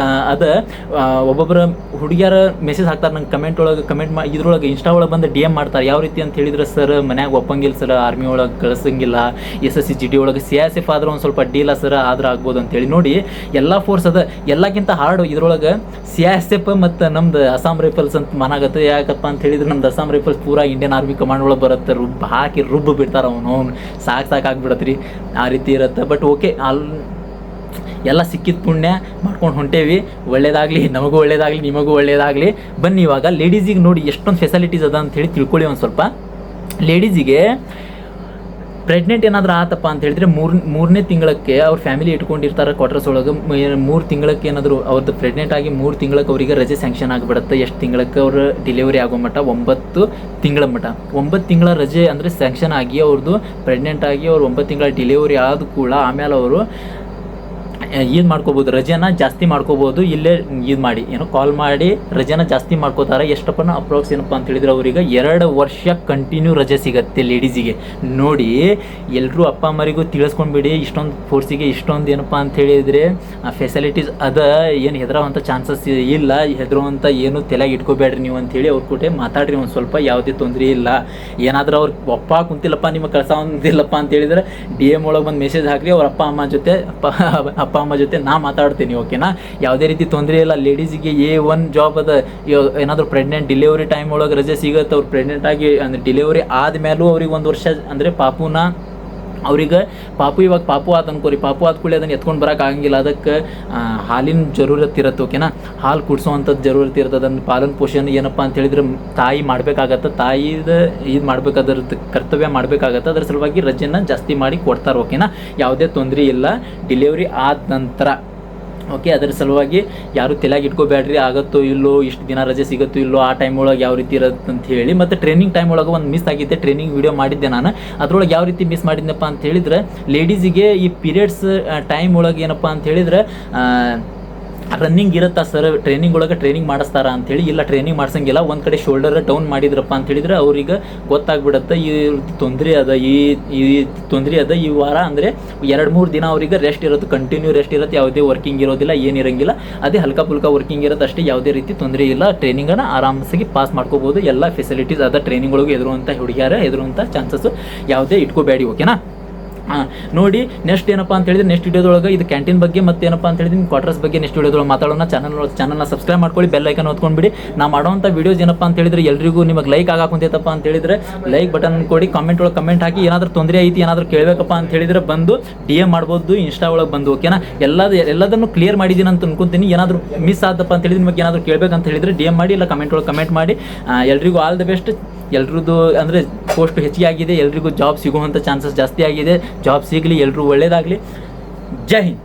ಅದ. ಒಬ್ಬೊಬ್ಬರ ಹುಡುಗಿಯರ ಮೆಸೇಜ್ ಹಾಕ್ತಾರೆ ನಂಗೆ ಕಮೆಂಟ್ ಇದ್ರೊಳಗೆ ಇನ್ಸ್ಟಾ ಒಳಗೆ ಬಂದು DM ಮಾಡ್ತಾರೆ. ಯಾವ ರೀತಿ ಅಂತ ಹೇಳಿದ್ರೆ, ಸರ್ ಮನ್ಯಾಗ ಒಪ್ಪಂಗಿಲ್ಲ ಸರ್, ಆರ್ಮಿ ಒಳಗೆ ಕಳಿಸಂಗಿಲ್ಲ, SSC GD ಒಳಗೆ CSF ಆದ್ರೆ ಒಂದು ಸ್ವಲ್ಪ ಅಡ್ಡಿಲ್ಲ ಸರ್, ಆದ್ರೆ ಆಗ್ಬೋದು ಅಂತೇಳಿ. ನೋಡಿ ಎಲ್ಲ ಫೋರ್ಸ್ ಅದ. ಎಲ್ಲಕ್ಕಿಂತ ಹಾರ್ಡ್ ಇದ್ರೊಳಗೆ CSF ಮತ್ತು ನಮ್ದು ಅಸ್ಸಾಂ ರೈಫಲ್ಸ್ ಅಂತ ಮನಾಗತ್ತೆ. ಯಾಕಪ್ಪ ಅಂತ ಹೇಳಿದ್ರೆ ನಮ್ದು ಅಸ್ಸಾಂ ರೈಫಲ್ಸ್ ಪೂರಾ ಇಂಡಿಯನ್ ಆರ್ಮಿ ಕಮಾಂಡ್ ಒಳಗೆ ಬರುತ್ತೆ. ರುಬ್ಬ ಬಿಡ್ತಾರೆ ಅವನು ಸಾಕಾಗ್ಬಿಡತ್ರಿ, ಆ ರೀತಿ ಇರುತ್ತೆ. ಬಟ್ ಓಕೆ, ಎಲ್ಲ ಸಿಕ್ಕಿದ ಪುಣ್ಯ ಮಾಡ್ಕೊಂಡು ಹೊಂಟೇವಿ. ಒಳ್ಳೇದಾಗಲಿ, ನಮಗೂ ಒಳ್ಳೇದಾಗಲಿ, ನಿಮಗೂ ಒಳ್ಳೇದಾಗಲಿ. ಬನ್ನಿ ಇವಾಗ ಲೇಡೀಸಿಗೆ ನೋಡಿ ಎಷ್ಟೊಂದು ಫೆಸಿಲಿಟೀಸ್ ಅದ ಅಂಥೇಳಿ ತಿಳ್ಕೊಳ್ಳಿ. ಒಂದು ಸ್ವಲ್ಪ ಲೇಡೀಸಿಗೆ ಪ್ರೆಗ್ನೆಂಟ್ ಏನಾದರೂ ಆತಪ್ಪ ಅಂತ ಹೇಳಿದ್ರೆ ಮೂರನೇ ತಿಂಗಳಕ್ಕೆ ಅವ್ರ ಫ್ಯಾಮಿಲಿ ಇಟ್ಕೊಂಡಿರ್ತಾರೆ ಕ್ವಾರ್ಟರ್ಸ್ ಒಳಗೆ. 3 ತಿಂಗಳಕ್ಕೆ ಏನಾದರೂ ಅವ್ರದ್ದು ಪ್ರೆಗ್ನೆಂಟ್ ಆಗಿ 3 ತಿಂಗಳಕ್ಕೆ ಅವರಿಗೆ ರಜೆ ಸ್ಯಾಂಕ್ಷನ್ ಆಗಿಬಿಡುತ್ತೆ. ಎಷ್ಟು ತಿಂಗಳಕ್ಕೆ ಅವ್ರ ಡೆಲಿವರಿ ಆಗೋ ಮಟ್ಟ 9 ತಿಂಗಳ ಮಟ್ಟ. 9 ತಿಂಗಳ ರಜೆ ಅಂದರೆ ಸ್ಯಾಂಕ್ಷನ್ ಆಗಿ ಅವ್ರದ್ದು ಪ್ರೆಗ್ನೆಂಟ್ ಆಗಿ ಅವ್ರು 9 ತಿಂಗಳ ಡೆಲಿವರಿ ಆದ ಕೂಡ ಆಮೇಲೆ ಅವರು ಇದು ಮಾಡ್ಕೋಬೋದು, ರಜೆನ ಜಾಸ್ತಿ ಮಾಡ್ಕೋಬೋದು. ಇಲ್ಲೇ ಇದು ಮಾಡಿ ಕಾಲ್ ಮಾಡಿ ರಜೆನ ಜಾಸ್ತಿ ಮಾಡ್ಕೋತಾರೆ. ಎಷ್ಟಪ್ಪ ಅಪ್ರಾಕ್ಸ್ ಏನಪ್ಪ ಅಂತ ಹೇಳಿದ್ರೆ ಅವ್ರಿಗೆ 2 ವರ್ಷ ಕಂಟಿನ್ಯೂ ರಜೆ ಸಿಗುತ್ತೆ ಲೇಡೀಸಿಗೆ. ನೋಡಿ, ಎಲ್ಲರೂ ಅಪ್ಪ ಅಮ್ಮರಿಗೂ ತಿಳಿಸ್ಕೊಂಡ್ಬಿಡಿ, ಇಷ್ಟೊಂದು ಫೋರ್ಸಿಗೆ ಇಷ್ಟೊಂದು ಏನಪ್ಪ ಅಂತ ಹೇಳಿದರೆ ಫೆಸಿಲಿಟೀಸ್ ಅದ, ಏನು ಹೆದರೋವಂಥ ಚಾನ್ಸಸ್ ಇಲ್ಲ, ಹೆದರುವಂಥ ಏನು ತಲೆಗೆ ಇಟ್ಕೋಬೇಡ್ರಿ ನೀವು ಅಂಥೇಳಿ ಅವ್ರ ಕೂಟೆ ಮಾತಾಡ್ರಿ. ಒಂದು ಸ್ವಲ್ಪ ಯಾವುದೇ ತೊಂದರೆ ಇಲ್ಲ. ಏನಾದರೂ ಅವ್ರು ಒಪ್ಪ ಕುಂತಿಲ್ಲಪ್ಪ ನಿಮಗೆ ಕಳ್ಸೋಂದಿಲ್ಲಪ್ಪ ಅಂತ ಹೇಳಿದ್ರೆ DM ಒಳಗೆ ಬಂದು ಮೆಸೇಜ್ ಹಾಕಿ ಅವ್ರ ಅಪ್ಪ ಅಮ್ಮ ಜೊತೆ ಅಪ್ಪ ಅಮ್ಮ ಜೊತೆ ನಾ ಮಾತಾಡ್ತೀನಿ, ಓಕೆನಾ? ಯಾವುದೇ ರೀತಿ ತೊಂದರೆ ಇಲ್ಲ. ಲೇಡೀಸಿಗೆ A1 ಜಾಬ್ ಅದ. ಏನಾದರೂ ಪ್ರೆಗ್ನೆಂಟ್ ಡೆಲಿವರಿ ಟೈಮ್ ಒಳಗೆ ರಜೆ ಸಿಗುತ್ತೆ. ಅವ್ರು ಪ್ರೆಗ್ನೆಂಟ್ ಆಗಿ ಅಂದರೆ ಡೆಲಿವರಿ ಆದಮೇಲೂ ಅವ್ರಿಗೆ 1 ವರ್ಷ ಅಂದರೆ ಅವ್ರಿಗೆ ಇವಾಗ ಪಾಪು ಆತ ಅನ್ಕೋರಿ, ಪಾಪು ಆದ ಕೂಡಲೇ ಅದನ್ನು ಎತ್ಕೊಂಡು ಬರೋಕೆ ಆಗಂಗಿಲ್ಲ. ಅದಕ್ಕೆ ಹಾಲಿನ ಜರೂರತ್ ಇರುತ್ತೆ, ಓಕೆನಾ? ಹಾಲು ಕುಡಿಸೋವಂಥದ್ದು ಜರೂರತ್ ಇರ್ತದೆ. ಅದನ್ನು ಪಾಲನ್ ಪೋಷಣೆ ಏನಪ್ಪ ಅಂತ ಹೇಳಿದ್ರೆ ತಾಯಿ ಮಾಡಬೇಕಾಗತ್ತೆ. ತಾಯಿದ ಇದು ಮಾಡಬೇಕಾದ್ರ ಕರ್ತವ್ಯ ಮಾಡಬೇಕಾಗತ್ತೆ. ಅದ್ರ ಸಲುವಾಗಿ ರಜೆನ ಜಾಸ್ತಿ ಮಾಡಿ ಕೊಡ್ತಾರೆ, ಓಕೆನಾ? ಯಾವುದೇ ತೊಂದರೆ ಇಲ್ಲ ಡೆಲಿವರಿ ಆದ ನಂತರ, ಓಕೆ? ಅದರ ಸಲುವಾಗಿ ಯಾರು ತಲೆಯಾಗಿ ಇಟ್ಕೋಬೇಡ್ರಿ, ಆಗುತ್ತೋ ಇಲ್ಲೋ, ಇಷ್ಟು ದಿನ ರಜೆ ಸಿಗುತ್ತೋ ಇಲ್ಲೋ, ಆ ಟೈಮ್ ಒಳಗೆ ಯಾವ ರೀತಿ ಇರುತ್ತೆ ಅಂತ ಹೇಳಿ. ಮತ್ತು ಟ್ರೈನಿಂಗ್ ಟೈಮ್ ಒಳಗೆ ಒಂದು ಮಿಸ್ ಆಗಿದ್ದೆ, ಟ್ರೈನಿಂಗ್ ವೀಡಿಯೋ ಮಾಡಿದ್ದೆ ನಾನು. ಅದ್ರೊಳಗೆ ಯಾವ ರೀತಿ ಮಿಸ್ ಮಾಡಿದ್ನಪ್ಪ ಅಂತ ಹೇಳಿದ್ರೆ, ಲೇಡೀಸಿಗೆ ಈ ಪೀರಿಯಡ್ಸ್ ಟೈಮ್ ಒಳಗೆ ಏನಪ್ಪ ಅಂತ ಹೇಳಿದ್ರೆ ರನ್ನಿಂಗ್ ಇರುತ್ತಾ ಸರ್, ಟ್ರೈನಿಂಗ್ ಒಳಗೆ ಟ್ರೈನಿಂಗ್ ಮಾಡಿಸ್ತಾರ ಅಂಥೇಳಿ? ಇಲ್ಲ, ಟ್ರೈನಿಂಗ್ ಮಾಡ್ಸಂಗಿಲ್ಲ. ಒಂದು ಕಡೆ ಶೋಲ್ಡರ್ ಡೌನ್ ಮಾಡಿದ್ರಪ್ಪ ಅಂತ ಹೇಳಿದ್ರೆ ಅವ್ರಿಗೆ ಗೊತ್ತಾಗ್ಬಿಡುತ್ತೆ ಈ ತೊಂದರೆ ಅದ, ಈ ತೊಂದರೆ ಅದ. ಈ ವಾರ ಅಂದರೆ 2-3 ದಿನ ಅವ್ರಿಗೆ ರೆಸ್ಟ್ ಇರುತ್ತೆ, ಕಂಟಿನ್ಯೂ ರೆಸ್ಟ್ ಇರುತ್ತೆ. ಯಾವುದೇ ವರ್ಕಿಂಗ್ ಇರೋದಿಲ್ಲ, ಏನಿರಂಗಿಲ್ಲ. ಅದೇ ಹಲ್ಕಾ ಫುಲ್ಕಾ ವರ್ಕಿಂಗ್ ಇರುತ್ತೆ ಅಷ್ಟೇ, ಯಾವುದೇ ರೀತಿ ತೊಂದರೆ ಇಲ್ಲ. ಟ್ರೈನಿಂಗನ್ನು ಆರಾಮ್ಸಾಗಿ ಪಾಸ್ ಮಾಡ್ಕೋಬೋದು. ಎಲ್ಲ ಫೆಸಿಲಿಟೀಸ್ ಅದ. ಟ್ರೈನಿಂಗ್ ಒಳಗೆ ಹೆದರುವಂಥ ಚಾನ್ಸಸ್ ಯಾವುದೇ ಇಟ್ಕೋಬೇಡಿ, ಓಕೆನಾ? ನೋಡಿ, ನೆಕ್ಸ್ಟ್ ಏನಪ್ಪ ಅಂತ ಹೇಳಿದ್ರೆ ನೆಕ್ಸ್ಟ್ ವಿಡಿಯೋದೊಳಗೆ ಇದು ಕ್ಯಾಂಟೀನ್ ಬಗ್ಗೆ ಮತ್ತು ಏನಪ್ಪ ಅಂತ ಹೇಳಿದ್ರೆ ಕ್ವಾರ್ಟರ್ಸ್ ಬಗ್ಗೆ ನೆಕ್ಸ್ಟ್ ವಿಡಿಯೋದೊಳಗೆ ಮಾತಾಡೋಣ. ಚಾನಲ್ನ ಸಬ್ಸ್ಕ್ರೈಬ್ ಮಾಡ್ಕೊಳ್ಳಿ, ಬೆಲ್ ಐಕನ್ ಹೊತ್ಕೊಂಡ್ಬಿಡಿ. ನಾ ಮಾಡೋವಂಥ ವೀಡಿಯೋಸ್ ಏನಪ್ಪ ಅಂತ ಹೇಳಿದ್ರೆ ಎಲ್ರಿಗೂ ನಿಮಗೆ ಲೈಕ್ ಆಗಾಕುಂತೈತಪ್ಪ ಅಂತ ಹೇಳಿದ್ರೆ ಲೈಕ್ ಬಟನ್ ಕೊಡಿ, ಕಾಮೆಂಟ್ ಒಳಗೆ ಕಮೆಂಟ್ ಹಾಕಿ. ಏನಾದರೂ ತೊಂದರೆ ಐತಿ, ಏನಾದರೂ ಕೇಳಬೇಕಪ್ಪ ಅಂತ ಹೇಳಿದ್ರೆ ಬಂದು DM ಮಾಡ್ಬೋದು, ಇನ್ಸ್ಟಾ ಒಳಗೆ ಬಂದು, ಓಕೆನಾ? ಎಲ್ಲದನ್ನು ಕ್ಲಿಯರ್ ಮಾಡಿದ್ದೀನಿ ಅಂತ ಅನ್ಕೊಂತೀನಿ. ಏನಾದರೂ ಮಿಸ್ ಆದಪ್ಪ ಅಂತ ಹೇಳಿದ್ರೆ ನಿಮಗೆ ಏನಾದರೂ ಕೇಳಬೇಕಂತ ಹೇಳಿದ್ರೆ DM ಮಾಡಿ, ಇಲ್ಲ ಕಮೆಂಟ್ ಒಳಗೆ ಕಮೆಂಟ್ ಮಾಡಿ. ಎಲ್ರಿಗೂ ಆಲ್ ದ ಬೆಸ್ಟ್. ಎಲ್ರದ್ದು ಅಂದರೆ ಪೋಸ್ಟ್ ಹೆಚ್ಚಿಗೆ ಆಗಿದೆ, ಎಲ್ರಿಗೂ ಜಾಬ್ ಸಿಗುವಂಥ ಚಾನ್ಸಸ್ ಜಾಸ್ತಿ ಆಗಿದೆ. ಜಾಬ್ ಸಿಗಲಿ, ಎಲ್ಲರೂ ಒಳ್ಳೆಯದಾಗಲಿ. ಜೈ ಹಿಂದ್.